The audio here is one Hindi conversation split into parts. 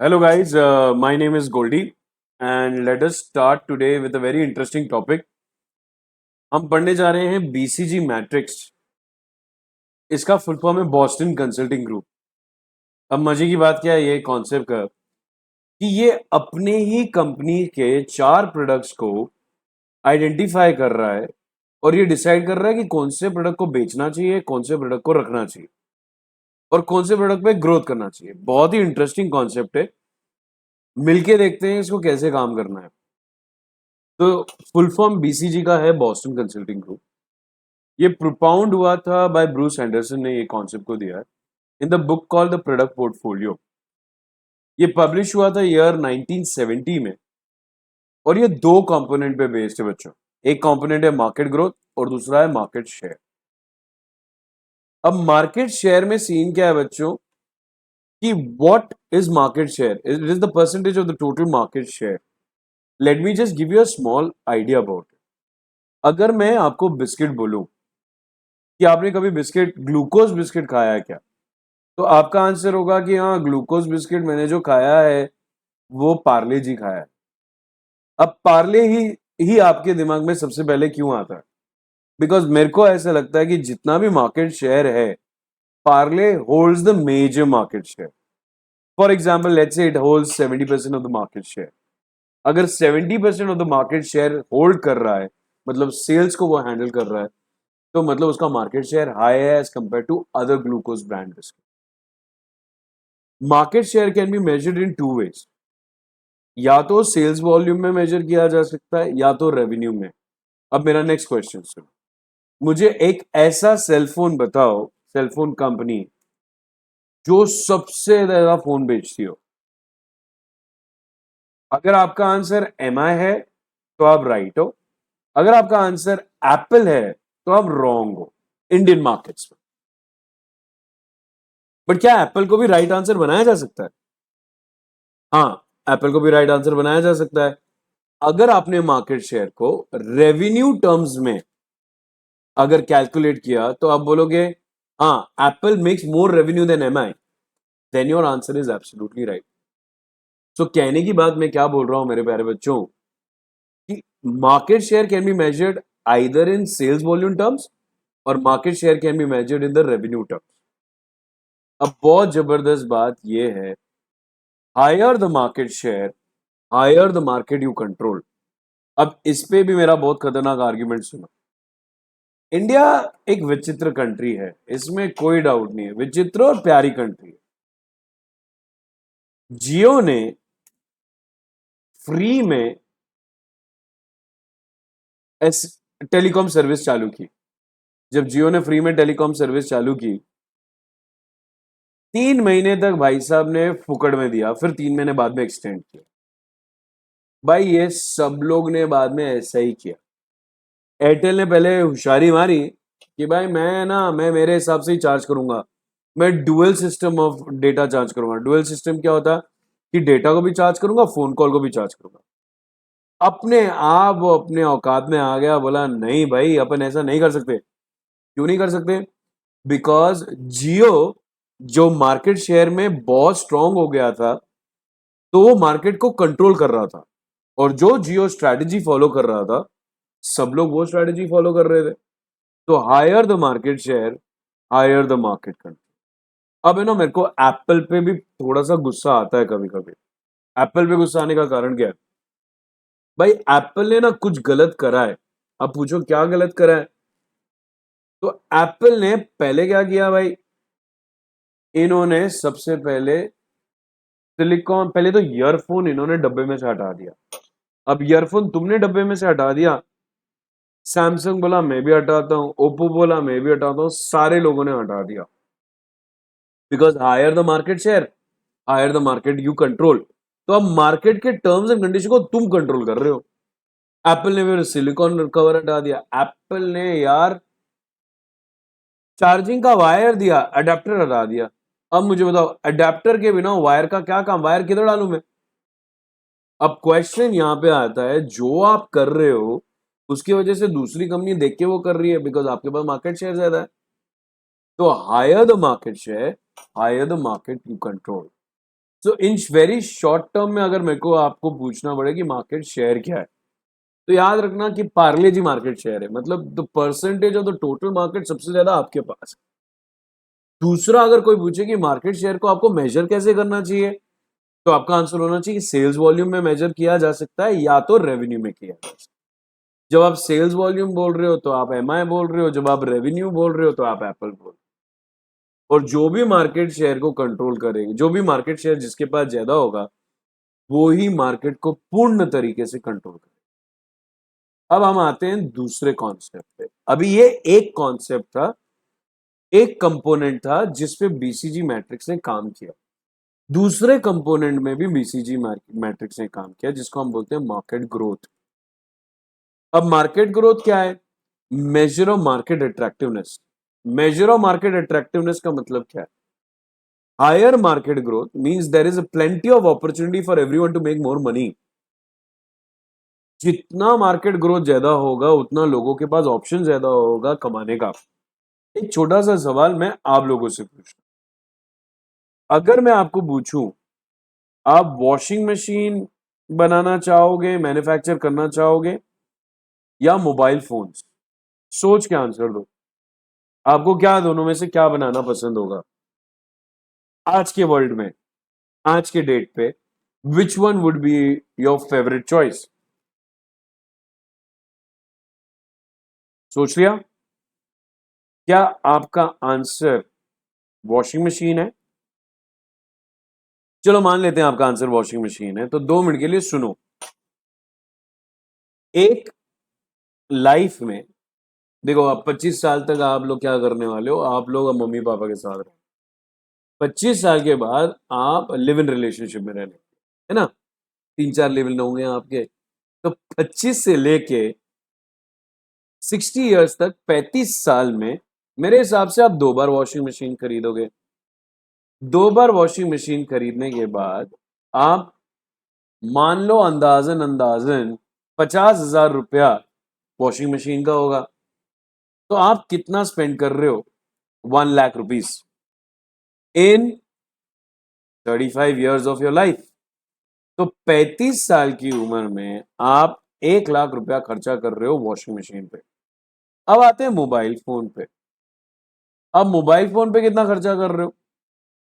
Hello, guys. My name is Goldie, and let us start today with a very interesting topic. हम पढ़ने जा रहे हैं BCG मैट्रिक्स. इसका फुल फॉर्म है बॉस्टन कंसल्टिंग ग्रुप. अब मजे की बात क्या है ये कॉन्सेप्ट का कि ये अपने ही कंपनी के 4 प्रोडक्ट्स को आइडेंटिफाई कर रहा है और ये डिसाइड कर रहा है कि कौन से प्रोडक्ट को बेचना चाहिए, कौन से प्रोडक्ट को रखना चाहिए और कौन से प्रोडक्ट पे ग्रोथ करना चाहिए. बहुत ही इंटरेस्टिंग कॉन्सेप्ट है. मिलके देखते हैं इसको कैसे काम करना है. तो फुल फॉर्म बीसीजी का है बॉस्टन कंसल्टिंग ग्रुप. ये प्रोपाउंड हुआ था बाय ब्रूस एंडरसन ने ये कॉन्सेप्ट को दिया है in the book called the product portfolio. ये पब्लिश हुआ था ईयर 1970 में और ये 2 कंपोनेंट पे बेस्ड है बच्चों. एक कंपोनेंट है मार्केट ग्रोथ और दूसरा है मार्केट शेयर. अब मार्केट शेयर में सीन क्या है बच्चों कि what is market share? It is the percentage of the total market share. Let me just give you a small idea about it. अगर मैं आपको बिस्किट बोलूं कि आपने कभी बिस्किट ग्लूकोज बिस्किट खाया है क्या, तो आपका आंसर होगा कि हाँ, ग्लूकोज बिस्किट मैंने जो खाया है वो पार्ले जी खाया है. अब पार्ले ही आपके दिमाग में सबसे पहले क्यों आता है? बिकॉज मेरे को ऐसा लगता है कि जितना भी मार्केट शेयर है, Parle holds the major market share. For example let's say it holds 70% of the market share. अगर 70% of the market share hold कर रहा है, मतलब सेल्स को वो हैंडल कर रहा है, तो मतलब उसका मार्केट शेयर हाई है as compare to other glucose brand biscuit. Market share can be measured in 2 ways. या तो सेल्स वॉल्यूम में मेजर किया जा सकता है या तो रेवेन्यू में. अब मेरा नेक्स्ट क्वेश्चन सुनो. मुझे एक ऐसा सेलफोन बताओ, सेलफोन कंपनी जो सबसे ज्यादा फोन बेचती हो. अगर आपका आंसर एमआई है तो आप राइट हो. अगर आपका आंसर एप्पल है तो आप रॉन्ग हो इंडियन मार्केट्स में. बट क्या एप्पल को भी राइट आंसर बनाया जा सकता है? हाँ, एप्पल को भी राइट आंसर बनाया जा सकता है. अगर आपने मार्केट शेयर को रेवेन्यू टर्म्स में अगर कैलकुलेट किया तो आप बोलोगे हाँ, Apple makes more revenue then Mi. Then your answer is absolutely right. So कहने की बात मैं क्या बोल रहा हूं मेरे प्यारे बच्चों कि market share can be measured either in sales volume terms और market share can be measured in the revenue terms. अब बहुत जबरदस्त बात यह है, higher the market share, higher the market you control. अब इस पे भी मेरा बहुत खतरनाक आर्ग्यूमेंट सुनो. इंडिया एक विचित्र कंट्री है, इसमें कोई डाउट नहीं है. विचित्र और प्यारी कंट्री है. जियो ने फ्री में टेलीकॉम सर्विस चालू की. जब जियो ने फ्री में टेलीकॉम सर्विस चालू की, 3 महीने तक भाई साहब ने फुकड़ में दिया, फिर 3 महीने बाद में एक्सटेंड किया. भाई ये सब लोग ने बाद में ऐसा ही किया. एयरटेल ने पहले होशियारी मारी कि भाई मैं मेरे हिसाब से ही चार्ज करूंगा. मैं dual system of data charge करूंगा. डुअल सिस्टम क्या होता है कि डेटा को भी चार्ज करूंगा, फोन कॉल को भी चार्ज करूंगा. अपने आप वो अपने औकात में आ गया, बोला नहीं भाई अपन ऐसा नहीं कर सकते. क्यों नहीं कर सकते? बिकॉज जियो जो मार्केट शेयर में बहुत स्ट्रांग हो गया था, तो वो मार्केट को कंट्रोल कर रहा था. और जो जियो स्ट्रैटेजी फॉलो कर रहा था, सब लोग वो स्ट्रैटेजी फॉलो कर रहे थे. तो higher the market share, higher the market control. अब है ना, मेरे को एप्पल पे भी थोड़ा सा गुस्सा आता है कभी कभी. एप्पल पे गुस्सा आने का कारण क्या है? भाई एप्पल ने ना कुछ गलत करा है. अब पूछो क्या गलत करा है? तो एप्पल ने पहले क्या किया भाई, इन्होंने सबसे पहले सिलिकॉन, पहले तो ईयरफोन इन्होंने डब्बे में से हटा दिया. अब ईयरफोन तुमने डब्बे में से हटा दिया, सैमसंग बोला मैं भी हटाता हूं, ओप्पो बोला मैं भी हटाता हूं, सारे लोगों ने हटा दिया. Because higher the market share, higher the market you control. तो अब मार्केट के टर्म्स एंड कंडीशन को तुम कंट्रोल कर रहे हो. एप्पल ने फिर सिलिकॉन कवर हटा दिया. एप्पल ने यार चार्जिंग का वायर दिया, अडेप्टर हटा दिया. अब मुझे बताओ, अडेप्टर के बिना वायर का क्या काम? वायर किधर डालूं मैं? अब क्वेश्चन यहां पे आता है, जो आप कर रहे हो उसकी वजह से दूसरी कंपनी देख के वो कर रही है, बिकॉज आपके पास मार्केट शेयर ज्यादा है. तो higher the market share, higher the market you control. So in very short term में अगर मेरे को आपको पूछना पड़े कि मार्केट शेयर क्या है, तो याद रखना कि पार्ले जी मार्केट शेयर है, मतलब the percentage of the total market सबसे ज्यादा आपके पास है। दूसरा, अगर कोई पूछे कि मार्केट शेयर को आपको मेजर कैसे करना चाहिए, तो आपका आंसर होना चाहिए कि सेल्स वॉल्यूम में मेजर किया जा सकता है या तो रेवेन्यू में किया जा सकता है। जब आप सेल्स वॉल्यूम बोल रहे हो तो आप एमआई बोल रहे हो, जब आप रेवेन्यू बोल रहे हो तो आप एप्पल बोल रहे हो। और जो भी मार्केट शेयर को कंट्रोल करेगी, जो भी मार्केट शेयर जिसके पास ज्यादा होगा, वो ही मार्केट को पूर्ण तरीके से कंट्रोल करेगा। अब हम आते हैं दूसरे कॉन्सेप्ट पे। अभी ये एक कॉन्सेप्ट था, एक कंपोनेंट था जिसपे बीसीजी मैट्रिक्स ने काम किया। दूसरे कंपोनेंट में भी बीसीजी मैट्रिक्स ने काम किया, जिसको हम बोलते हैं मार्केट ग्रोथ। अब मार्केट ग्रोथ क्या है? Measure of market attractiveness. Measure of market attractiveness का मतलब क्या है? Higher market growth means there is a plenty of opportunity for everyone to make more money. जितना मार्केट ग्रोथ ज्यादा होगा, उतना लोगों के पास ऑप्शन ज्यादा होगा कमाने का। एक छोटा सा सवाल मैं आप लोगों से पूछूं, अगर मैं आपको पूछूं, आप वॉशिंग मशीन बनाना चाहोगे, मैन्युफैक्चर करना चाहोगे, या मोबाइल फोन्स? सोच के आंसर दो। आपको क्या दोनों में से क्या बनाना पसंद होगा आज के वर्ल्ड में, आज के डेट पे? Which one would be your favourite choice? सोच लिया? क्या आपका आंसर वॉशिंग मशीन है? चलो मान लेते हैं आपका आंसर वॉशिंग मशीन है, तो 2 मिनट के लिए सुनो। एक लाइफ में देखो, आप 25 साल तक आप लोग क्या करने वाले हो, आप लोग अब मम्मी पापा के साथ रहो। 25 साल के बाद आप लिव इन रिलेशनशिप में रहने, है ना? 3-4 लिव इन होंगे आपके। तो 25 से लेके 60 ईयर्स तक, 35 साल में मेरे हिसाब से आप 2 बार वॉशिंग मशीन खरीदोगे। 2 बार वॉशिंग मशीन खरीदने के बाद आप मान लो अंदाजन अंदाजन 50,000 रुपया वॉशिंग मशीन का होगा। तो आप कितना स्पेंड कर रहे हो? 1 lakh rupees in 35 years of your life. तो 35 साल की उम्र में आप 1 लाख रुपया खर्चा कर रहे हो वॉशिंग मशीन पे। अब आते हैं मोबाइल फोन पे। अब मोबाइल फोन पे कितना खर्चा कर रहे हो?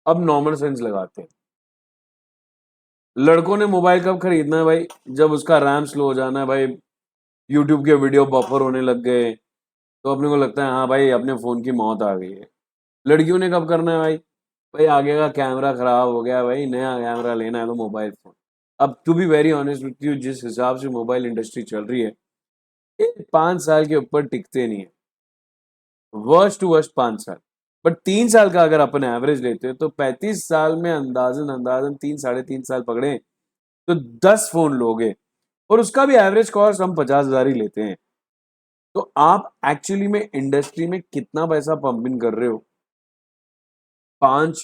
अब नॉर्मल सेंस लगाते हैं। लड़कों ने मोबाइल कब खरीदना है भाई? जब उसका रैम स्लो हो जाना है भाई, यूट्यूब के वीडियो बफर होने लग गए, तो अपने को लगता है हाँ भाई अपने फोन की मौत आ गई है। लड़कियों ने कब करना है भाई? भाई आगे का कैमरा खराब हो गया भाई, नया कैमरा लेना है तो मोबाइल फोन। अब to be very honest with you, जिस हिसाब से मोबाइल इंडस्ट्री चल रही है, ये 5 साल के ऊपर टिकते नहीं है। वर्स्ट टू वर्स्ट 5 साल। बट 3 साल का अगर अपन एवरेज लेते हैं, तो 35 साल में अंदाजन अंदाजन 3-3.5 साल पकड़े, तो 10 फोन लोगे, और उसका भी एवरेज कॉस्ट हम 50,000 ही लेते हैं। तो आप एक्चुअली में इंडस्ट्री में कितना पैसा पंप इन कर रहे हो? 5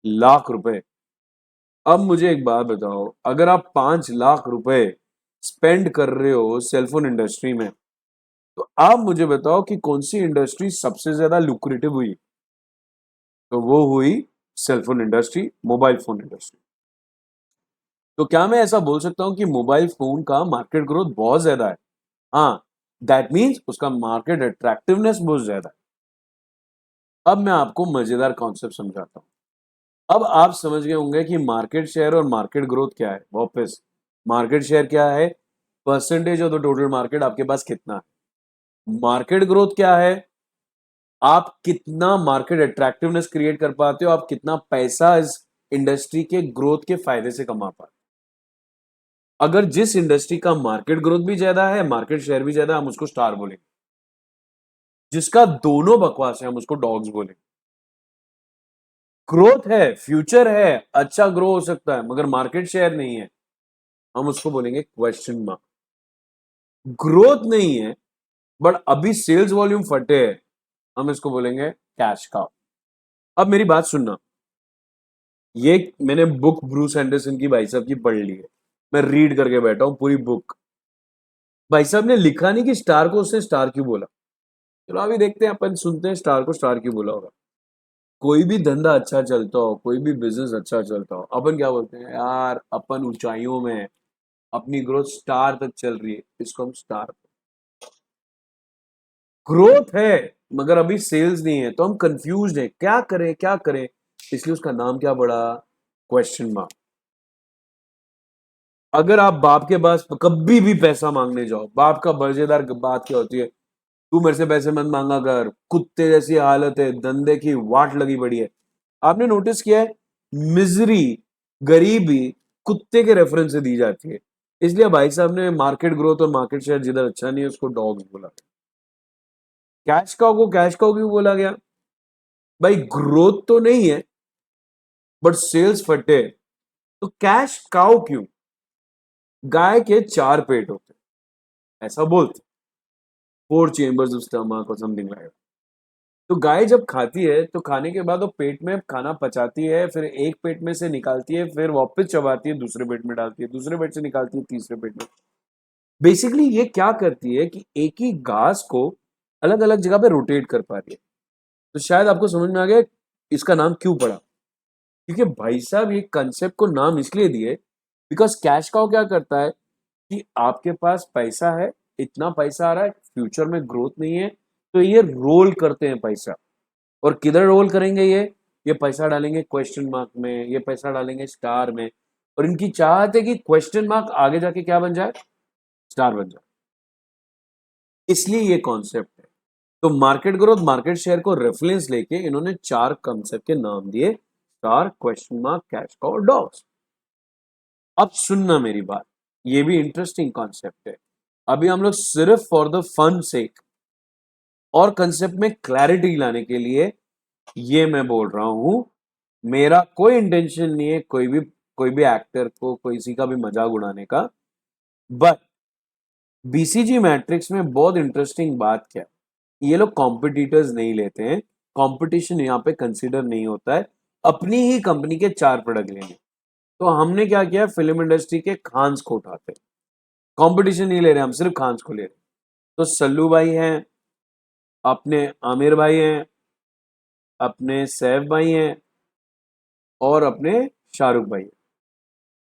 लाख रुपए। अब मुझे एक बात बताओ, अगर आप 5 लाख रुपए स्पेंड कर रहे हो सेलफोन इंडस्ट्री में, तो आप मुझे बताओ कि कौन सी इंडस्ट्री सबसे ज्यादा लुक्रेटिव हुई? तो वो हुई cellphone industry, mobile phone industry. तो क्या मैं ऐसा बोल सकता हूं कि मोबाइल फोन का मार्केट ग्रोथ बहुत ज्यादा है? हाँ, दैट मीन्स उसका मार्केट अट्रैक्टिवनेस बहुत ज्यादा है। अब मैं आपको मजेदार कॉन्सेप्ट समझाता हूं। अब आप समझ गए होंगे कि मार्केट शेयर और मार्केट ग्रोथ क्या है। वापस, मार्केट शेयर क्या है? Percentage of the total market आपके पास कितना है। मार्केट ग्रोथ क्या है? आप कितना मार्केट अट्रैक्टिवनेस क्रिएट कर पाते हो, आप कितना पैसा इस इंडस्ट्री के ग्रोथ के फायदे से कमा पाते हो। अगर जिस इंडस्ट्री का मार्केट ग्रोथ भी ज्यादा है, मार्केट शेयर भी ज्यादा है, हम उसको स्टार बोलेंगे। जिसका दोनों बकवास है, हम उसको डॉग्स बोलेंगे। ग्रोथ है, फ्यूचर है, अच्छा ग्रो हो सकता है, मगर मार्केट शेयर नहीं है, हम उसको बोलेंगे क्वेश्चन मार्क। ग्रोथ नहीं है बट अभी सेल्स वॉल्यूम फटे है, हम इसको बोलेंगे कैश काउ। अब मेरी बात सुनना, ये मैंने बुक ब्रूस एंडरसन की भाई साहब की पढ़ ली है। मैं रीड करके बैठा हूं पूरी बुक। भाई साहब ने लिखा नहीं कि स्टार को उसने स्टार क्यों बोला। चलो अभी देखते हैं, अपन सुनते हैं स्टार को स्टार क्यों बोला होगा। कोई भी धंधा अच्छा चलता हो, कोई भी बिजनेस अच्छा चलता हो, अपन क्या बोलते हैं, यार अपन ऊंचाइयों में हैं, अपनी ग्रोथ स्टार तक चल रही है, इसको हम स्टार, ग्रोथ है मगर अभी सेल्स नहीं है, तो हम कंफ्यूज हैं क्या करें क्या करें, इसलिए उसका नाम क्या पड़ा, क्वेश्चन मार्क। अगर आप बाप के पास कभी भी पैसा मांगने जाओ, बाप का मजेदार बात क्या होती है, तू मेरे से पैसे मत मांगा कर, कुत्ते जैसी हालत है, धंधे की वाट लगी पड़ी है। आपने नोटिस किया है, मिजरी, गरीबी कुत्ते के रेफरेंस से दी जाती है। इसलिए भाई साहब ने मार्केट ग्रोथ और मार्केट शेयर जिधर अच्छा नहीं है उसको डॉग्स बोला। कैश काउ को कैश काउ क्यों बोला गया, भाई ग्रोथ तो नहीं है बट सेल्स फटे, तो कैश काउ क्यों, गाय के चार पेट होते हैं, ऐसा बोलते, फोर चेंबर्स ऑफ स्टमक और समथिंग लाइक। तो गाय जब खाती है तो खाने के बाद वो पेट में खाना पचाती है, फिर एक पेट में से निकालती है, फिर वापस चबाती है, दूसरे पेट में डालती है, दूसरे पेट से निकालती है, तीसरे पेट में। बेसिकली ये क्या करती है कि एक ही घास को अलग अलग जगह पे रोटेट कर पा रही है। तो शायद आपको समझ में आ गया इसका नाम क्यों पड़ा, क्योंकि भाई साहब ये कंसेप्ट को नाम इसलिए दिए बिकॉज कैश काउ क्या करता है कि आपके पास पैसा है, इतना पैसा आ रहा है, फ्यूचर में ग्रोथ नहीं है, तो ये रोल करते हैं पैसा। और किधर रोल करेंगे ये पैसा डालेंगे क्वेश्चन मार्क में, ये पैसा डालेंगे स्टार में, और इनकी चाहत है कि क्वेश्चन मार्क आगे जाके क्या बन जाए, स्टार बन जाए। इसलिए ये कॉन्सेप्ट है। तो मार्केट ग्रोथ मार्केट शेयर को रेफरेंस लेके इन्होंने चार कॉन्सेप्ट के नाम दिए, star, question mark, cash cow और डॉग्स। अब सुनना मेरी बात, ये भी इंटरेस्टिंग कॉन्सेप्ट है। अभी हम लोग सिर्फ फॉर द फन सेक और कंसेप्ट में क्लैरिटी लाने के लिए ये मैं बोल रहा हूं, मेरा कोई इंटेंशन नहीं है कोई भी एक्टर को किसी का भी मजाक उड़ाने का। बट बीसीजी मैट्रिक्स में बहुत इंटरेस्टिंग बात क्या है, ये लोग कॉम्पिटिटर्स नहीं लेते हैं, कंपटीशन यहाँ पे कंसीडर नहीं होता है, अपनी ही कंपनी के चार प्रोडक्ट लेने। तो हमने क्या किया, फिल्म इंडस्ट्री के खान्स को उठाते, कंपटीशन नहीं ले रहे, हम सिर्फ खान्स को ले रहे। तो सल्लू भाई हैं, अपने आमिर भाई हैं, अपने सैफ भाई हैं, और अपने शाहरुख भाई हैं।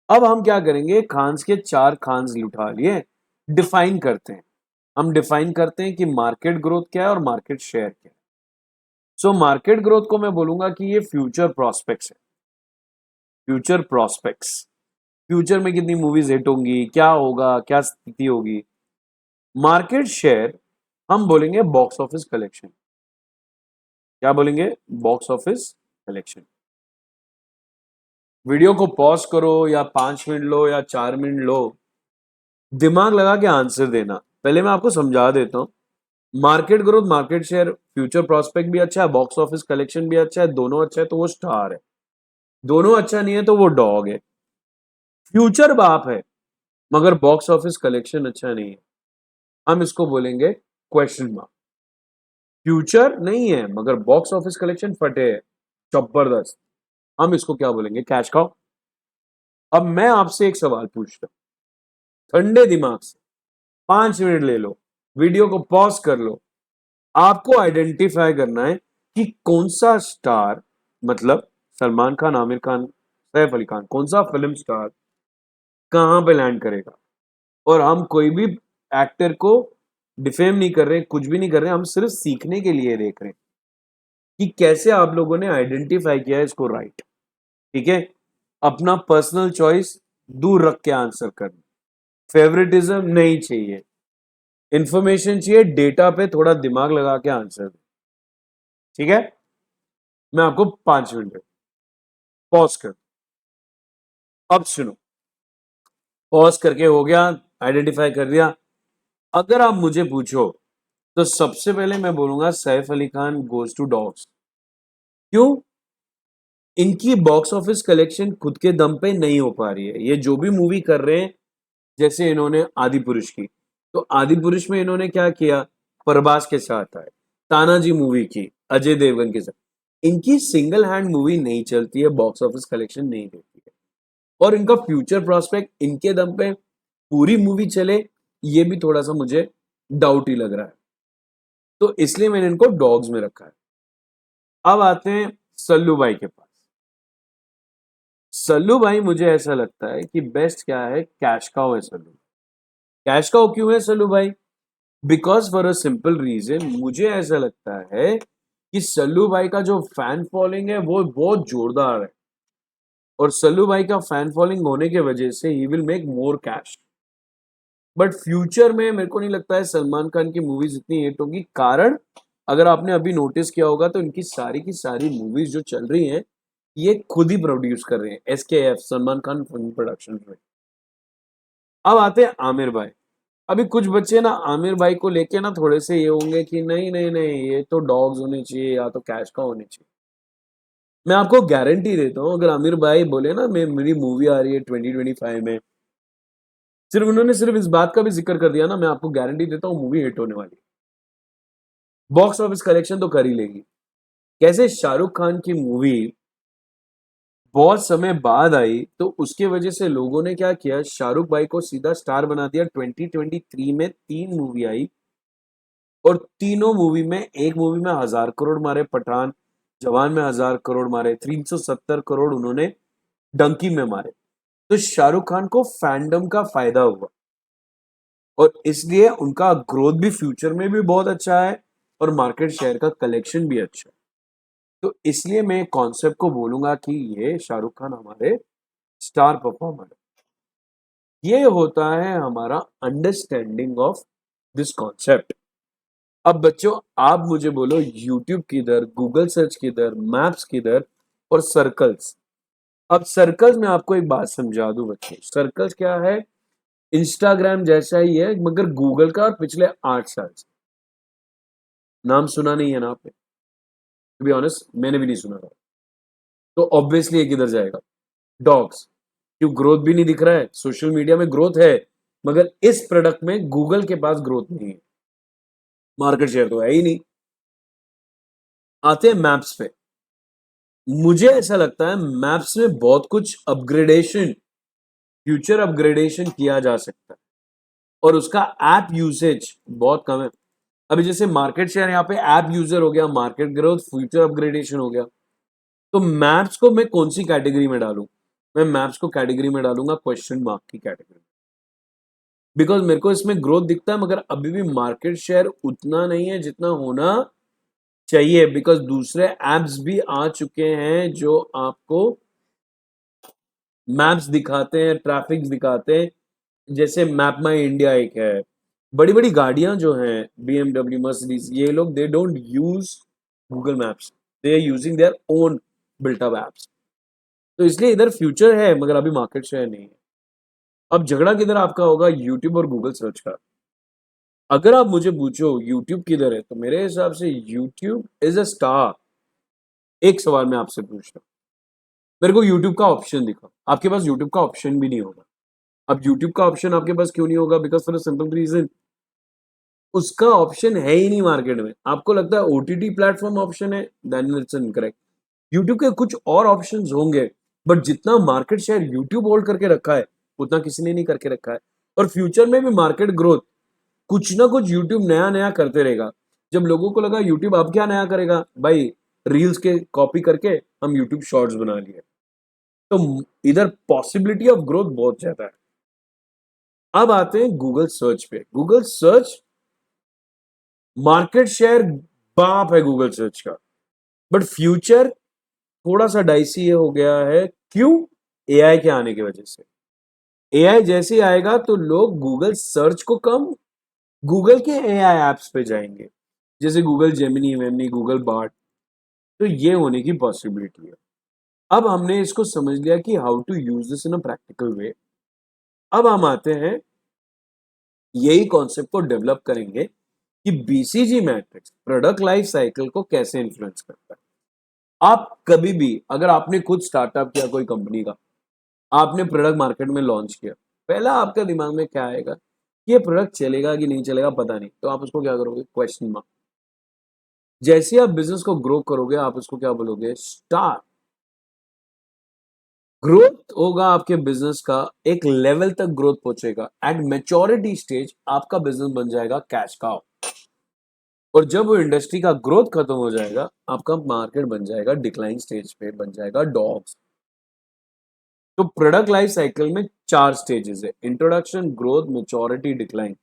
अब हम क्या करेंगे, खान्स के चार खान्स उठा लिए, डिफाइन करते हैं, हम डिफाइन करते हैं कि मार्केट ग्रोथ क्या है और मार्केट शेयर क्या है। सो मार्केट ग्रोथ को मैं बोलूंगा कि ये फ्यूचर प्रोस्पेक्ट्स है, फ्यूचर प्रोस्पेक्ट्स, फ्यूचर में कितनी मूवीज हिट होंगी, क्या होगा, क्या स्थिति होगी। मार्केट शेयर हम बोलेंगे बॉक्स ऑफिस कलेक्शन, क्या बोलेंगे, बॉक्स ऑफिस कलेक्शन। वीडियो को पॉज करो या 5 मिनट लो या 4 मिनट लो, दिमाग लगा के आंसर देना। पहले मैं आपको समझा देता हूं, market growth market share future prospect भी अच्छा है, बॉक्स ऑफिस कलेक्शन भी अच्छा है, दोनों अच्छा है तो वो स्टार है, दोनों अच्छा नहीं है तो वो डॉग है। फ्यूचर बाप है मगर बॉक्स ऑफिस कलेक्शन अच्छा नहीं है, हम इसको बोलेंगे क्वेश्चन मार्क। फ्यूचर नहीं है मगर बॉक्स ऑफिस कलेक्शन फटे है, जबरदस्त, हम इसको क्या बोलेंगे, कैश काउ। अब मैं आपसे एक सवाल पूछता हूं, ठंडे दिमाग से 5 मिनट ले लो, वीडियो को पॉज कर लो, आपको आइडेंटिफाई करना है कि कौन सा स्टार, मतलब सलमान खान, आमिर खान, सैफ अली खान, कौन सा फिल्म स्टार कहां पे लैंड करेगा। और हम कोई भी एक्टर को डिफेम नहीं कर रहे, कुछ भी नहीं कर रहे, हम सिर्फ सीखने के लिए देख रहे हैं कि कैसे आप लोगों ने आइडेंटिफाई किया है इसको, राइट। ठीक है, अपना पर्सनल चॉइस दूर रख के आंसर करना, फेवरेटिज्म नहीं चाहिए, इंफॉर्मेशन चाहिए, डेटा पे थोड़ा दिमाग लगा के आंसर दे। ठीक है, मैं आपको 5 मिनट पॉज कर, अब सुनो, पॉज करके हो गया, आइडेंटिफाई कर दिया। अगर आप मुझे पूछो तो सबसे पहले मैं बोलूंगा Saif Ali Khan goes to dogs. क्यों, इनकी बॉक्स ऑफिस कलेक्शन खुद के दम पे नहीं हो पा रही है, ये जो भी मूवी कर रहे हैं, जैसे इन्होंने आदि पुरुष की, तो आदि पुरुष में इन्होंने क्या किया, प्रभास के साथ आए, तानाजी मूवी की अजय देवगन के साथ, इनकी सिंगल हैंड मूवी नहीं चलती है, बॉक्स ऑफिस कलेक्शन नहीं देती है, और इनका फ्यूचर प्रोस्पेक्ट इनके दम पे पूरी मूवी चले, ये भी थोड़ा सा मुझे डाउट ही लग रहा है, तो इसलिए मैंने इनको डॉग्स में रखा है। अब आते हैं सल्लू भाई के पास। सल्लू भाई मुझे ऐसा लगता है कि बेस्ट क्या है, कैश काउ है सल्लू। कैश काउ क्यों है सल्लू भाई? Because for a simple reason, मुझे ऐसा लगता है कि सल्लू भाई का जो फैन फॉलोइंग है वो बहुत जोरदार है, और सल्लू भाई का फैन फॉलोइंग होने की वजह से he will make more cash. But future में मेरे को नहीं लगता है सलमान खान की मूवीज इतनी हिट होगी, कारण अगर आपने अभी नोटिस किया होगा तो इनकी सारी की सारी मूवीज जो चल रही हैं ये खुद ही प्रोड्यूस कर रहे हैं, SKF Salman Khan film production में। अब आते हैं आमिर भाई। अभी कुछ बच्चे ना आमिर भाई को लेके ना थोड़े से ये होंगे कि नहीं नहीं नहीं, ये तो डॉग्स होने चाहिए या तो कैश का होने चाहिए। मैं आपको गारंटी देता हूँ, अगर आमिर भाई बोले ना मैं मेरी मूवी आ रही है 2025 में, सिर्फ उन्होंने सिर्फ इस बात का भी जिक्र कर दिया ना, मैं आपको गारंटी देता हूँ मूवी हिट होने वाली है। बॉक्स ऑफिस कलेक्शन तो कर ही लेगी। कैसे शाहरुख खान की मूवी बहुत समय बाद आई, तो उसके वजह से लोगों ने क्या किया, शाहरुख भाई को सीधा स्टार बना दिया। 2023 में 3 मूवी आई, और तीनों मूवी में, एक मूवी में 1,000 करोड़ मारे पठान, जवान में 1,000 करोड़ मारे, 370 करोड़ उन्होंने डंकी में मारे। तो शाहरुख खान को फैंडम का फायदा हुआ, और इसलिए उनका ग्रोथ भी फ्यूचर में भी बहुत अच्छा है, और मार्केट शेयर का कलेक्शन भी अच्छा है। तो इसलिए मैं कॉन्सेप्ट को बोलूंगा कि ये शाहरुख खान हमारे स्टार परफॉर्मर है। ये होता है हमारा अंडरस्टैंडिंग ऑफ दिस कॉन्सेप्ट। अब बच्चों, आप मुझे बोलो यूट्यूब किधर, गूगल सर्च किधर, मैप्स किधर, और सर्कल्स। अब सर्कल्स में आपको एक बात समझा दूं बच्चों, सर्कल्स क्या है, इंस्टाग्राम जैसा ही है मगर गूगल का, और पिछले 8 साल से। नाम सुना नहीं है ना आपने? टू बी ऑनेस्ट मैंने भी नहीं सुना था। तो ऑब्वियसली ये किधर जाएगा? डॉग्स। क्यों? ग्रोथ भी नहीं दिख रहा है, सोशल मीडिया में ग्रोथ है मगर इस प्रोडक्ट में गूगल के पास ग्रोथ नहीं है, मार्केट शेयर तो है ही नहीं। आते हैं मैप्स पे। मुझे ऐसा लगता है मैप्स में बहुत कुछ अपग्रेडेशन, फ्यूचर अपग्रेडेशन किया जा सकता है, और उसका ऐप यूसेज बहुत कम है। अभी जैसे मार्केट शेयर यहाँ पे ऐप यूजर हो गया, मार्केट ग्रोथ, फ्यूचर अपग्रेडेशन हो गया। तो मैप्स को मैं कौन सी कैटेगरी में डालूं? मैं मैप्स को कैटेगरी में डालूंगा क्वेश्चन मार्क की कैटेगरी, बिकॉज मेरे को इसमें ग्रोथ दिखता है मगर अभी भी मार्केट शेयर उतना नहीं है जितना होना चाहिए, बिकॉज दूसरे एप्स भी आ चुके हैं जो आपको मैप्स दिखाते हैं, ट्रैफिक दिखाते हैं। जैसे मैप माई इंडिया एक है। बड़ी बड़ी गाड़ियां जो हैं, BMW, मर्सिडीज, ये लोग they don't use Google Maps, they are using their own built up apps. तो इसलिए इधर फ्यूचर है मगर अभी मार्केट शेयर नहीं है। अब झगड़ा किधर आपका होगा? यूट्यूब और गूगल सर्च का। अगर आप मुझे पूछो यूट्यूब किधर है, तो मेरे हिसाब से यूट्यूब इज अ स्टार। एक सवाल मैं आपसे पूछता हूँ, मेरे को यूट्यूब का ऑप्शन दिखा। आपके पास यूट्यूब का ऑप्शन भी नहीं होगा। अब यूट्यूब का ऑप्शन आपके पास क्यों नहीं होगा? Because for a simple reason, उसका ऑप्शन है ही नहीं मार्केट में। आपको लगता है OTT प्लेटफॉर्म ऑप्शन है, देन इट्स इनकरेक्ट। यूट्यूब के कुछ और ऑप्शंस होंगे, बट जितना मार्केट शेयर यूट्यूब होल्ड करके रखा है उतना किसी ने नहीं करके रखा है। और फ्यूचर में भी मार्केट ग्रोथ कुछ ना कुछ यूट्यूब नया नया करते रहेगा। जब लोगों को लगा यूट्यूब अब क्या नया करेगा भाई, रील्स के कॉपी करके हम यूट्यूब शॉर्ट्स बना लिए। तो इधर पॉसिबिलिटी ऑफ ग्रोथ बहुत ज्यादा है। अब आते हैं गूगल सर्च पे। गूगल सर्च मार्केट शेयर बाप है गूगल सर्च का, बट फ्यूचर थोड़ा सा डाइसी हो गया है। क्यों? AI के आने की वजह से। AI जैसे ही आएगा तो लोग गूगल सर्च को कम, गूगल के AI एप्स पे जाएंगे, जैसे गूगल जेमिनी वेमिनी, गूगल बार्ड। तो ये होने की पॉसिबिलिटी है। अब हमने इसको समझ लिया कि how to use this in a practical way. अब हम आते हैं, यही कॉन्सेप्ट को डेवलप करेंगे कि BCG matrix product life cycle को कैसे इन्फ्लुएंस करता है। आप कभी भी, अगर आपने खुद स्टार्टअप किया कोई कंपनी का, आपने प्रोडक्ट मार्केट में लॉन्च किया, पहला आपके दिमाग में क्या आएगा? ये प्रोडक्ट चलेगा कि नहीं चलेगा पता नहीं, तो आप उसको क्या करोगे? Question mark. जैसे आप बिजनेस को ग्रो करोगे, आप उसको क्या बोलोगे? स्टार। ग्रोथ होगा आपके बिजनेस का, एक लेवल तक ग्रोथ पहुंचेगा, एट मैच्योरिटी स्टेज आपका बिजनेस बन जाएगा कैश काउ। और जब वो इंडस्ट्री का ग्रोथ खत्म हो जाएगा, आपका मार्केट बन जाएगा डिक्लाइन स्टेज पे, बन जाएगा डॉग्स। तो प्रोडक्ट लाइफ साइकिल में 4 स्टेजेस है: इंट्रोडक्शन, ग्रोथ, मैच्योरिटी, डिक्लाइन।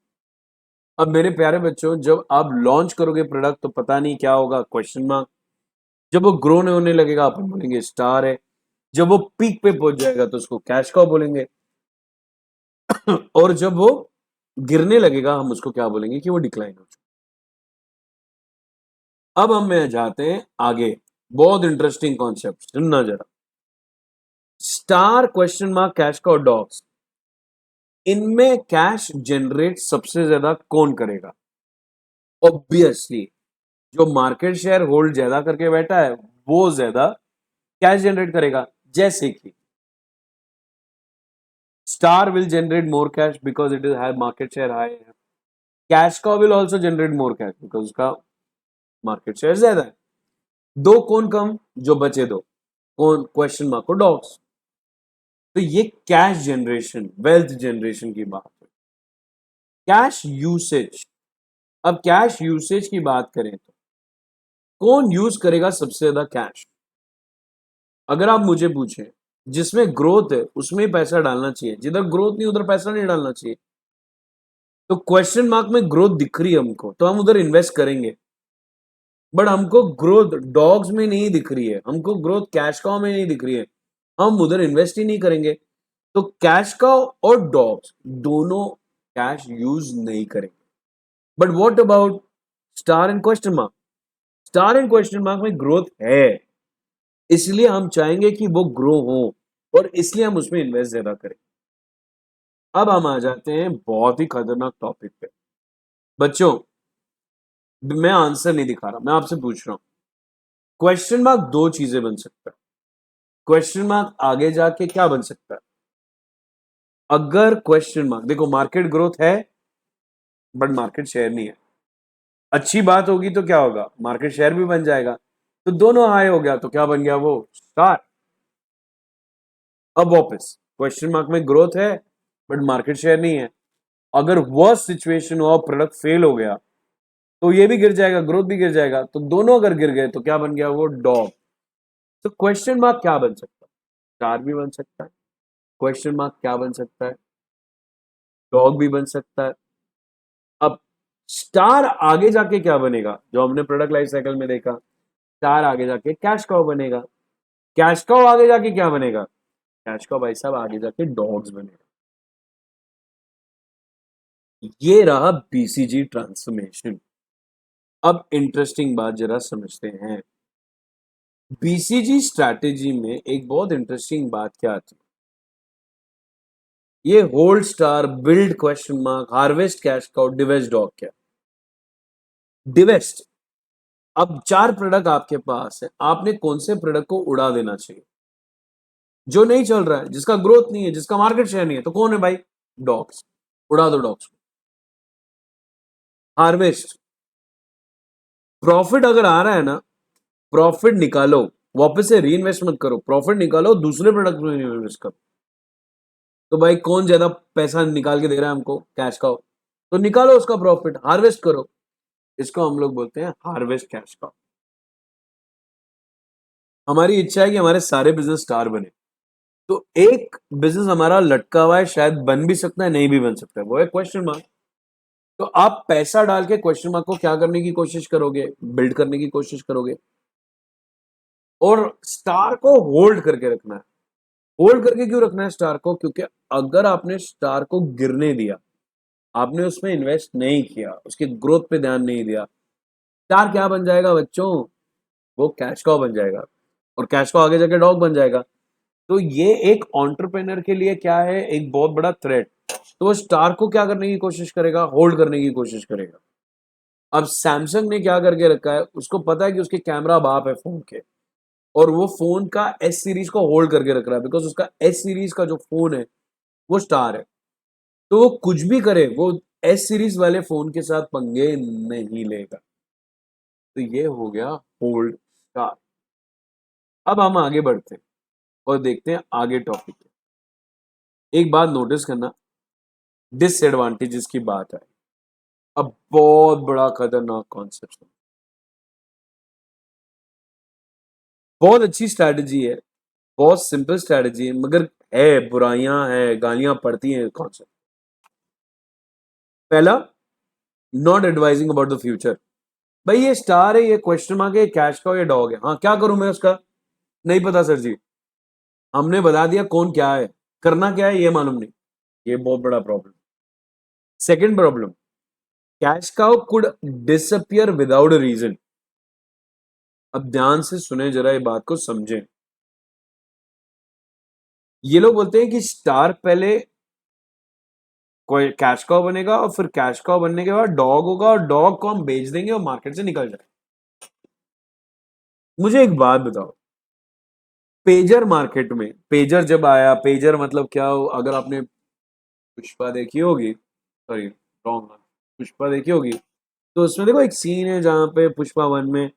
अब मेरे प्यारे बच्चों, जब आप लॉन्च करोगे प्रोडक्ट तो पता नहीं क्या होगा, क्वेश्चन मार्क। जब वो ग्रो होने लगेगा अपन बोलेंगे स्टार है। जब वो पीक पे पहुंच जाएगा तो उसको कैश काउ बोलेंगे। और जब वो गिरने लगेगा हम उसको क्या बोलेंगे कि वो डिक्लाइन हो चुका। अब हम में जाते हैं आगे। बहुत इंटरेस्टिंग कॉन्सेप्ट, सुनना जरा। Star, question mark, cash cow, dogs, इनमें कैश जनरेट सबसे ज्यादा कौन करेगा? ऑब्वियसली जो मार्केट शेयर होल्ड ज्यादा करके बैठा है वो ज्यादा कैश जनरेट करेगा। जैसे कि star will generate more cash because it is high market share high है। कैश का will also generate more cash because उसका मार्केट शेयर ज्यादा है। दो कौन कम? जो बचे दो। कौन? क्वेश्चन मार्क और डॉग्स। तो ये कैश जनरेशन, वेल्थ जनरेशन की बात है। Cash usage. अब कैश यूसेज की बात करें तो कौन यूज करेगा सबसे ज्यादा कैश? अगर आप मुझे पूछें, जिसमें ग्रोथ है उसमें ही पैसा डालना चाहिए, जिधर ग्रोथ नहीं उधर पैसा नहीं डालना चाहिए। तो क्वेश्चन मार्क में ग्रोथ दिख रही है हमको तो हम उधर इन्वेस्ट करेंगे। बट हमको ग्रोथ डॉग्स में नहीं दिख रही है, हमको ग्रोथ कैश काउ में नहीं दिख रही है, हम उधर इन्वेस्ट ही नहीं करेंगे। तो कैश काउ और डॉग्स दोनों कैश यूज नहीं करेंगे। But what about star and question mark? Star and question mark में ग्रोथ है, इसलिए हम चाहेंगे कि वो ग्रो हो और इसलिए हम उसमें इन्वेस्ट ज्यादा करें। अब हम आ जाते हैं बहुत ही खतरनाक टॉपिक पे। बच्चों, मैं आंसर नहीं दिखा रहा, मैं आपसे पूछ रहा हूं। क्वेश्चन मार्क दो चीजें बन सकता है। क्वेश्चन मार्क आगे जाके क्या बन सकता है? अगर क्वेश्चन मार्क, देखो मार्केट ग्रोथ है बट मार्केट शेयर नहीं है। अच्छी बात होगी तो क्या होगा? मार्केट शेयर भी बन जाएगा। तो दोनों हाई हो गया तो क्या बन गया? वो स्टार। अब वापस क्वेश्चन मार्क में ग्रोथ है बट मार्केट शेयर नहीं है। अगर वर्स्ट सिचुएशन हुआ, प्रोडक्ट फेल हो गया, तो ये भी गिर जाएगा, ग्रोथ भी गिर जाएगा। तो दोनों अगर गिर गए तो क्या बन गया? वो डॉग। तो क्वेश्चन मार्क क्या बन सकता है? स्टार भी बन सकता है। क्वेश्चन मार्क क्या बन सकता है? डॉग भी बन सकता है। अब स्टार आगे जाके क्या बनेगा? जो हमने प्रोडक्ट लाइफ साइकिल में देखा, स्टार आगे जाके कैश काउ बनेगा। कैश काउ आगे जाके क्या बनेगा? कैश काउ भाई साहब आगे जाके डॉग्स बनेगा। ये रहा बीसीजी ट्रांसफॉर्मेशन। अब इंटरेस्टिंग बात जरा समझते हैं। बीसीजी स्ट्रैटेजी में एक बहुत इंटरेस्टिंग बात क्या आती है? ये hold star, build question mark, harvest cash cow, divest dog, क्या डिवेस्ट? अब 4 प्रोडक्ट आपके पास है, आपने कौन से प्रोडक्ट को उड़ा देना चाहिए? जो नहीं चल रहा है, जिसका ग्रोथ नहीं है, जिसका मार्केट शेयर नहीं है, तो कौन है भाई? डॉग्स। उड़ा दो डॉग्स को। हार्वेस्ट, प्रॉफिट अगर आ रहा है ना, प्रॉफिट निकालो, वापस से री इन्वेस्ट मत करो, प्रॉफिट निकालो, दूसरे प्रोडक्ट में इन्वेस्ट करो। तो भाई कौन ज्यादा पैसा निकाल के दे रहा है हमको? कैश का। तो निकालो उसका प्रॉफिट, हार्वेस्ट करो। इसको हम लोग बोलते हैं हार्वेस्ट कैश का। हमारी इच्छा है कि हमारे सारे बिजनेस स्टार बने। तो एक बिजनेस हमारा लटका हुआ है, शायद बन भी सकता है, नहीं भी बन सकता है, वो है क्वेश्चन मार्क। तो आप पैसा डाल के क्वेश्चन मार्क को क्या करने की कोशिश करोगे? बिल्ड करने की कोशिश करोगे। और स्टार को होल्ड करके रखना है। होल्ड करके क्यों रखना है स्टार को? क्योंकि अगर आपने स्टार को गिरने दिया, आपने उसमें इन्वेस्ट नहीं किया, उसके ग्रोथ पे ध्यान नहीं दिया, स्टार क्या बन जाएगा बच्चों? वो कैश काउ बन जाएगा। और कैश काउ आगे जाके डॉग बन जाएगा। तो ये एक एंटरप्रेन्योर के लिए क्या है? एक बहुत बड़ा थ्रेट। तो वो स्टार को क्या करने की कोशिश करेगा? होल्ड करने की कोशिश करेगा। अब सैमसंग ने क्या करके रखा है, उसको पता है कि उसके कैमरा बाप है फोन के, और वो फोन का एस सीरीज को होल्ड करके रख रहा है बिकॉज उसका एस सीरीज का जो फोन है वो स्टार है। तो वो कुछ भी करे, वो एस सीरीज वाले फोन के साथ पंगे नहीं लेगा। तो ये हो गया होल्ड स्टार। अब हम आगे बढ़ते हैं और देखते हैं आगे टॉपिक। एक बात नोटिस करना, डिसएडवांटेजेस की बात है। अब बहुत बड़ा खतरनाक कॉन्सेप्ट, बहुत अच्छी स्ट्रैटेजी है, बहुत सिंपल स्ट्रैटेजी है, मगर है बुराइयां है, गालियां पड़ती हैं कॉन्सेप्ट। पहला, not advising about the future. भाई ये स्टार है, ये क्वेश्चन मार्क है, कैश का, ये डॉग है, हाँ क्या करूं मैं उसका, नहीं पता सर जी। हमने बता दिया कौन क्या है, करना क्या है ये मालूम नहीं, ये बहुत बड़ा problem. Second problem, cash cow could disappear without a reason. अब ध्यान से सुने, जरा ये बात को समझें। ये लोग बोलते हैं कि स्टार पहले कोई कैश काउ बनेगा और फिर कैश काउ बनने के बाद डॉग होगा और डॉग को हम बेच देंगे और मार्केट से निकल जाए। मुझे एक बात बताओ, पेजर मार्केट में, पेजर जब आया, पेजर मतलब क्या हो, अगर आपने पुष्पा देखी होगी, सॉरी रॉन्ग, पुष्पा देखी होगी, तो उसमें देखो एक सीन है जहां पे पुष्पा वन में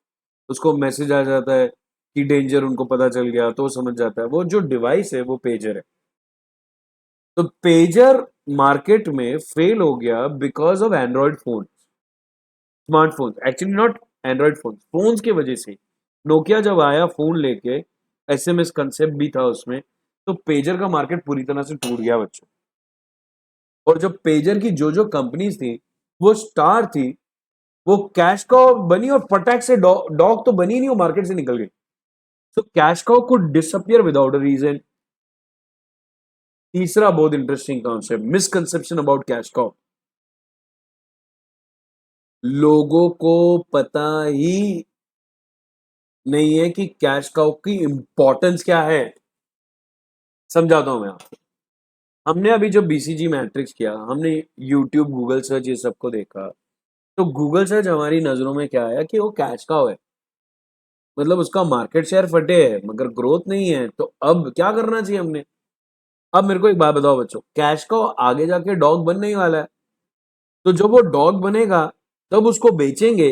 उसको मैसेज आ जाता है कि डेंजर, उनको पता चल गया तो वो समझ जाता है। वो जो डिवाइस है वो पेजर है। तो पेजर मार्केट में फेल हो गया because of Android phone, smartphone, actually not Android phone, phones की वजह से। नोकिया जब आया फोन लेके, एसएमएस कंसेप्ट भी था उसमें, तो पेजर का मार्केट पूरी तरह से टूट गया बच्चों। और जो पेजर की जो जो कंपनीज थी, वो स्टार थी, वो कैश काउ बनी और फटाक से डॉग तो बनी नहीं, वो मार्केट से निकल गई। तो cash cow could disappear without a reason. तीसरा बहुत interesting concept, misconception about cash cow. लोगों को पता ही नहीं है कि कैश काउ की इंपॉर्टेंस क्या है। समझाता हूं मैं आपको। हमने अभी जो बीसीजी मैट्रिक्स किया, हमने यूट्यूब, गूगल सर्च, ये सबको देखा, तो गूगल सर्च हमारी नजरों में क्या आया कि वो कैश काउ है, मतलब उसका मार्केट शेयर फटे है मगर ग्रोथ नहीं है। तो अब क्या करना चाहिए हमने। अब मेरे को एक बात बताओ बच्चों, कैश काउ आगे जाके डॉग बनने ही वाला है, तो जब वो डॉग बनेगा तब उसको बेचेंगे,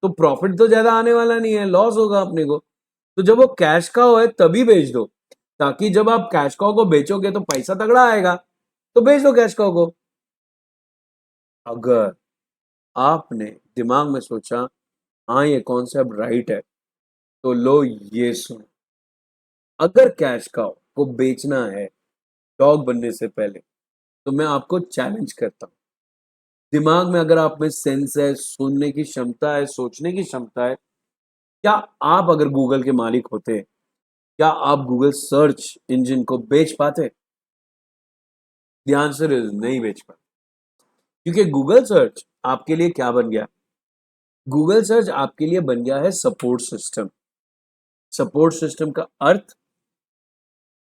तो प्रॉफिट तो ज्यादा आने वाला नहीं है, लॉस होगा अपने को। तो जब वो कैश काउ है तभी बेच दो, ताकि जब आप कैश काउ को बेचोगे तो पैसा तगड़ा आएगा, तो बेच दो कैश काउ को। अगर आपने दिमाग में सोचा हाँ ये कॉन्सेप्ट राइट है, तो लो ये सुनो, अगर कैश काउ को बेचना है डॉग बनने से पहले, तो मैं आपको चैलेंज करता हूँ, दिमाग में अगर आप में सेंस है, सुनने की क्षमता है, सोचने की क्षमता है, क्या आप अगर गूगल के मालिक होते, क्या आप गूगल सर्च इंजन को बेच पाते? द आंसर इज नहीं बेच पाते, क्योंकि गूगल सर्च आपके लिए क्या बन गया, गूगल सर्च आपके लिए बन गया है सपोर्ट सिस्टम। सपोर्ट सिस्टम का अर्थ,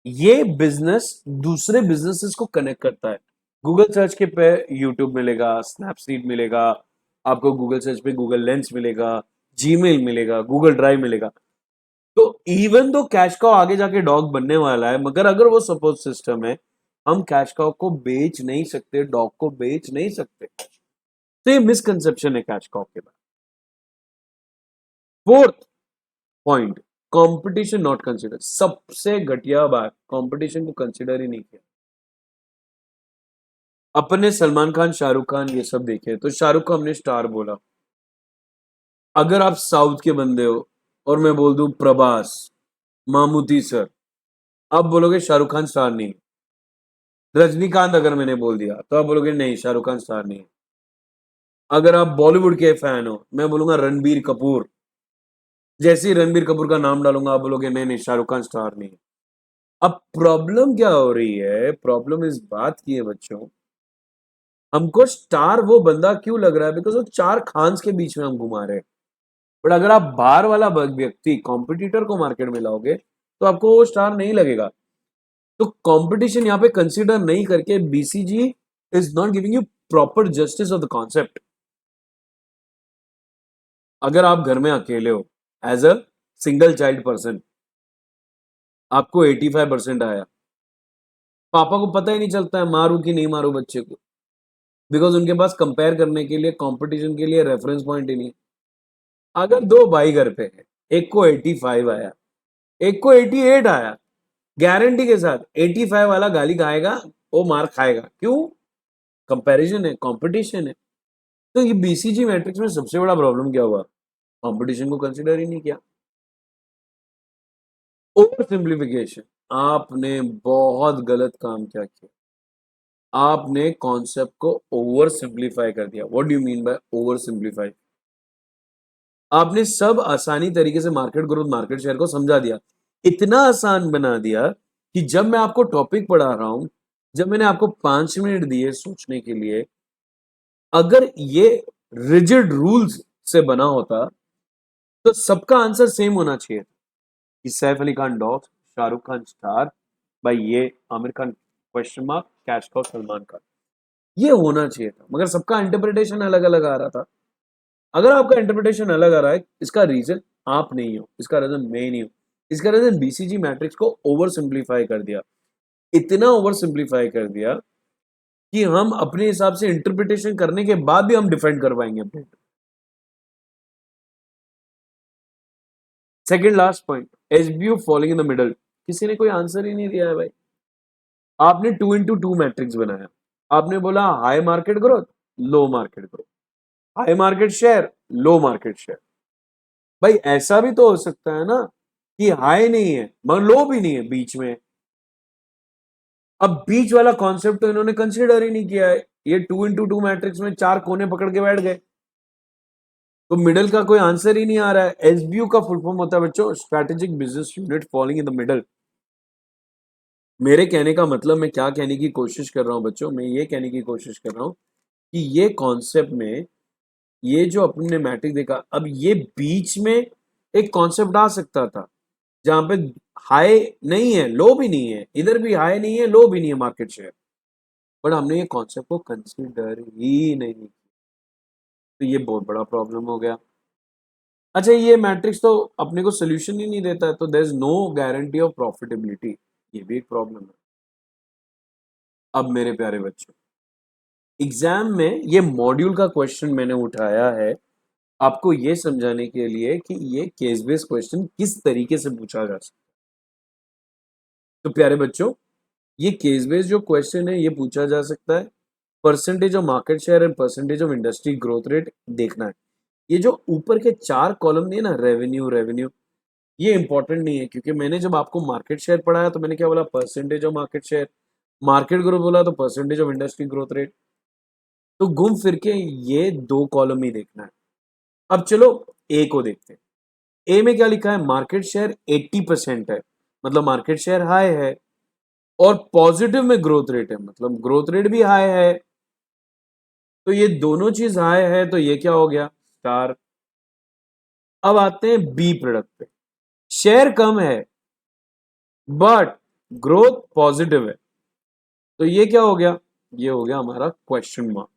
ये बिजनेस दूसरे बिजनेसेस को कनेक्ट करता है। गूगल सर्च के पे यूट्यूब मिलेगा, स्नैपसीड मिलेगा, आपको गूगल सर्च पे गूगल लेंस मिलेगा, जीमेल मिलेगा, गूगल ड्राइव मिलेगा। तो इवन दो कैश काउ आगे जाके डॉग बनने वाला है, मगर अगर वो सपोर्ट सिस्टम है, हम कैश काउ को बेच नहीं सकते, डॉग को बेच नहीं सकते। तो ये मिसकंसेप्शन है कैश काउ के बारे में। Fourth point, competition not consider. सबसे घटिया बात, कंपटीशन को कंसिडर ही नहीं किया। अपने सलमान खान, शाहरुख खान ये सब देखे, तो शाहरुख को हमने स्टार बोला। अगर आप साउथ के बंदे हो और मैं बोल दूं प्रभास, मामूती सर, आप बोलोगे शाहरुख खान स्टार नहीं। रजनीकांत अगर मैंने बोल दिया तो आप बोलोगे नहीं शाहरुख खान स्टार नहीं है। अगर आप बॉलीवुड के फैन हो, मैं बोलूंगा रणबीर कपूर, जैसे ही रणबीर कपूर का नाम डालूंगा आप बोलोगे नहीं नहीं शाहरुख खान स्टार नहीं है। अब प्रॉब्लम क्या हो रही है, प्रॉब्लम इस बात की है बच्चों, हमको स्टार वो बंदा क्यों लग रहा है, बिकॉज वो चार खान्स के बीच में हम घुमा रहे हैं। बट अगर आप बाहर वाला व्यक्ति, कॉम्पिटिटर को मार्केट में लाओगे, तो आपको वो स्टार नहीं लगेगा। तो कंपटीशन यहाँ पे कंसीडर नहीं करके BCG is not giving you proper justice of the concept. अगर आप घर में अकेले हो, as a single child person, आपको 85% आया, पापा को पता ही नहीं चलता है मारू कि नहीं मारू बच्चे को, बिकॉज उनके पास कंपेयर करने के लिए, कंपटीशन के लिए रेफरेंस पॉइंट ही नहीं। अगर दो भाई घर पे है, एक को 85 आया, एक को 88 आया, गारंटी के साथ 85 वाला गाली खाएगा, वो मार खाएगा। क्यों? कंपैरिजन है, कंपटीशन है। तो ये बीसीजी मैट्रिक्स में सबसे बड़ा प्रॉब्लम क्या हुआ? कंपटीशन को कंसिडर ही नहीं किया। ओवर सिंप्लीफिकेशन, आपने बहुत गलत काम क्या किया, आपने कॉन्सेप्ट को ओवर सिंप्लीफाई कर दिया। What do you mean by over simplify? आपने सब आसानी तरीके से मार्केट ग्रोथ मार्केट शेयर को समझा दिया, इतना आसान बना दिया कि जब मैं आपको टॉपिक पढ़ा रहा हूं, जब मैंने आपको 5 मिनट दिए सोचने के लिए, अगर ये रिजिड रूल्स से बना होता तो सबका आंसर सेम होना चाहिए कि सैफ अली खान डॉग, शाहरुख खान स्टार, भाई ये Aamir Khan question mark, cash cow Salman Khan, ये होना चाहिए था, मगर सबका इंटरप्रिटेशन अलग अलग आ रहा था। अगर आपका इंटरप्रिटेशन अलग आ रहा है, इसका रीजन आप नहीं हो, इसका रीजन मैं नहीं हूं, इसका रीजन बीसीजी मैट्रिक्स को ओवर सिंप्लीफाई कर दिया, इतना ओवर सिंप्लीफाई कर दिया कि हम अपने हिसाब से इंटरप्रिटेशन करने के बाद भी हम डिफेंड कर पाएंगे अपने। Second last point, SBO falling in the middle, किसी ने कोई आंसर ही नहीं दिया है भाई। आपने 2x2 मैट्रिक्स बनाया, आपने बोला high market growth, low market growth, high market share, low market share. भाई ऐसा भी तो हो सकता है ना कि हाई नहीं है मगर लो भी नहीं है, बीच में। अब बीच वाला कॉन्सेप्ट तो इन्होंने कंसिडर ही नहीं किया है, ये 2x2 मैट्रिक्स में 4 कोने पकड़ के बैठ गए, तो मिडल का कोई आंसर ही नहीं आ रहा है। एसबीयू का फुल फॉर्म होता है बच्चों strategic business unit falling in the middle. मेरे कहने का मतलब, मैं क्या कहने की कोशिश कर रहा हूं बच्चों, मैं ये कहने की कोशिश कर रहा हूं कि ये कॉन्सेप्ट में, ये जो अपने मैट्रिक देखा, अब ये बीच में एक कॉन्सेप्ट आ सकता था जहां पे हाई नहीं है लो भी नहीं है, इधर भी हाई नहीं है लो भी नहीं है मार्केट शेयर, बट हमने ये कॉन्सेप्ट को कंसिडर ही नहीं किया, तो ये बहुत बड़ा प्रॉब्लम हो गया। अच्छा, ये मैट्रिक्स तो अपने को सोल्यूशन ही नहीं देता है, तो there is no guarantee of profitability, ये भी एक प्रॉब्लम है। अब मेरे प्यारे बच्चों, एग्जाम में ये मॉड्यूल का क्वेश्चन मैंने उठाया है आपको ये समझाने के लिए कि ये केस बेस्ड क्वेश्चन किस तरीके से पूछा जा सकता है। तो प्यारे बच्चों, ये केस बेस्ड जो क्वेश्चन है ये पूछा जा सकता है, percentage of market share and percentage of industry growth rate देखना है। ये जो ऊपर के 4 कॉलम दिए ना, रेवेन्यू रेवेन्यू, ये इंपॉर्टेंट नहीं है, क्योंकि मैंने जब आपको मार्केट शेयर पढ़ाया तो मैंने क्या बोला, percentage of market share, market growth बोला तो percentage of industry growth rate, तो घूम फिर के ये 2 कॉलम ही देखना है। अब चलो ए को देखते हैं। ए में क्या लिखा है, मार्केट शेयर 80% है, मतलब मार्केट शेयर हाई है, और पॉजिटिव में ग्रोथ रेट है, मतलब ग्रोथ रेट भी हाई है, तो ये दोनों चीज हाई है, तो ये क्या हो गया, स्टार। अब आते हैं बी प्रोडक्ट पे, शेयर कम है बट ग्रोथ पॉजिटिव है, तो ये क्या हो गया, ये हो गया हमारा क्वेश्चन मार्क।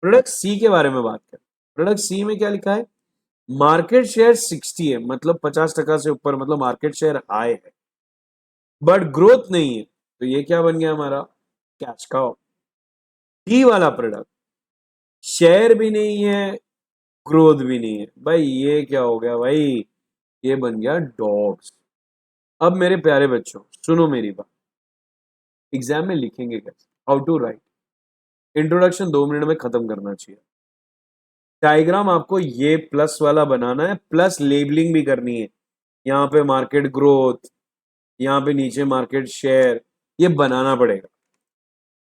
प्रोडक्ट सी के बारे में बात करें, प्रोडक्ट सी में क्या लिखा है, मार्केट शेयर 60 है, मतलब 50% से ऊपर, मतलब मार्केट शेयर हाई है, बट ग्रोथ नहीं है, तो ये क्या बन गया हमारा, कैश काउ। डी वाला प्रोडक्ट, शेयर भी नहीं है ग्रोथ भी नहीं है, भाई ये क्या हो गया भाई, ये बन गया डॉग्स। अब मेरे प्यारे बच्चों सुनो मेरी बात, एग्जाम में लिखेंगे कैसे, how to write, introduction 2 minute में खत्म करना चाहिए, डायग्राम आपको ये प्लस वाला बनाना है, प्लस लेबलिंग भी करनी है, यहाँ पे मार्केट ग्रोथ, यहाँ पे नीचे मार्केट शेयर, ये बनाना पड़ेगा।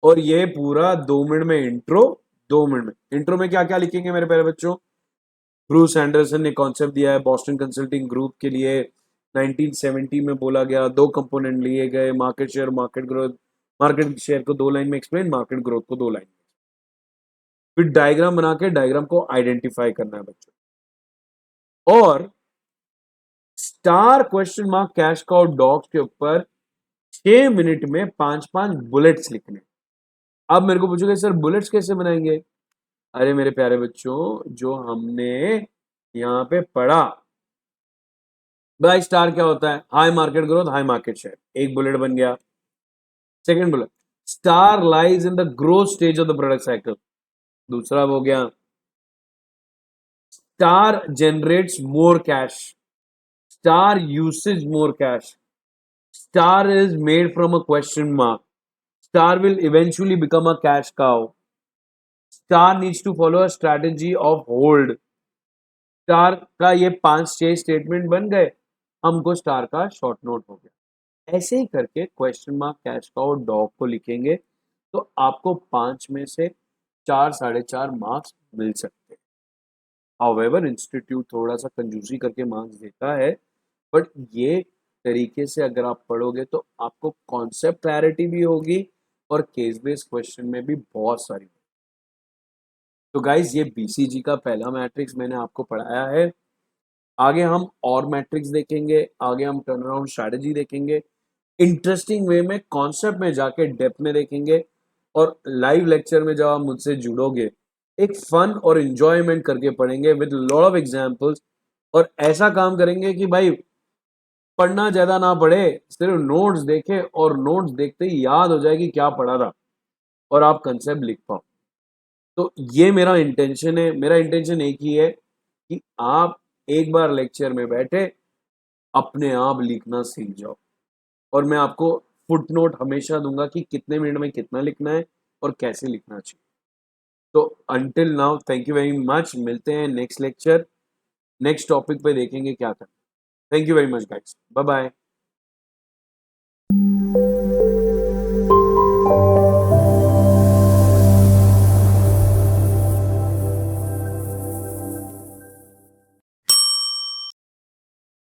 और ये पूरा 2 मिनट में इंट्रो, 2 मिनट में इंट्रो में क्या क्या लिखेंगे मेरे प्यारे बच्चों, ब्रूस एंडरसन ने कॉन्सेप्ट दिया है बॉस्टन कंसल्टिंग ग्रुप के लिए, 1970 में बोला गया, 2 कंपोनेंट लिए गए, market share market growth, market share को 2 लाइन में एक्सप्लेन, मार्केट ग्रोथ को 2 लाइन में, फिर डायग्राम बना के डायग्राम को आइडेंटिफाई करना है बच्चों, और star question mark cash cow dogs के ऊपर 6 मिनट में 5-5 बुलेट्स लिखने। अब मेरे को पूछोगे सर बुलेट्स कैसे बनाएंगे, अरे मेरे प्यारे बच्चों, जो हमने यहाँ पे पढ़ा, ब्राइट स्टार क्या होता है, high market growth high market share, एक बुलेट बन गया। Second bullet, star lies in the growth stage of the product cycle, दूसरा हो गया, star generates more cash, star uses more cash, star is made from a question mark, star will eventually become a cash cow, star needs to follow a strategy of hold. Star का ये 5-6 स्टेटमेंट बन गए, हमको स्टार का शॉर्ट नोट हो गया। ऐसे ही करके question mark, cash cow, dog को लिखेंगे तो आपको 5 में से 4 4.5 मार्क्स मिल सकते हैं। हाउएवर इंस्टीट्यूट थोड़ा सा कंजूसी करके मार्क्स देता है, बट ये तरीके से अगर आप पढ़ोगे तो आपको कॉन्सेप्ट क्लैरिटी भी होगी और केस बेस्ड क्वेश्चन में भी बहुत सारी। तो गाइज ये बीसीजी का पहला मैट्रिक्स मैंने आपको पढ़ाया है। आगे हम और मैट्रिक्स देखेंगे, आगे हम टर्न अराउंड स्ट्रैटेजी देखेंगे, इंटरेस्टिंग वे में कॉन्सेप्ट में जाके डेप्थ में देखेंगे, और लाइव लेक्चर में जब आप मुझसे जुड़ोगे एक फन और इंजॉयमेंट करके पढ़ेंगे विद लॉट ऑफ एग्जांपल्स। और ऐसा काम करेंगे कि भाई पढ़ना ज्यादा ना पड़े, सिर्फ नोट्स देखे और नोट्स देखते ही याद हो जाए कि क्या पढ़ा था और आप कंसेप्ट लिख पाओ। तो ये मेरा इंटेंशन है। मेरा इंटेंशन एक ही है कि आप एक बार लेक्चर में बैठे अपने आप लिखना सीख जाओ, और मैं आपको फुटनोट हमेशा दूंगा कि कितने मिनट में कितना लिखना है और कैसे लिखना चाहिए। तो until now thank you very much, मिलते हैं नेक्स्ट लेक्चर, नेक्स्ट टॉपिक पे देखेंगे क्या करना। Thank you very much guys, bye bye.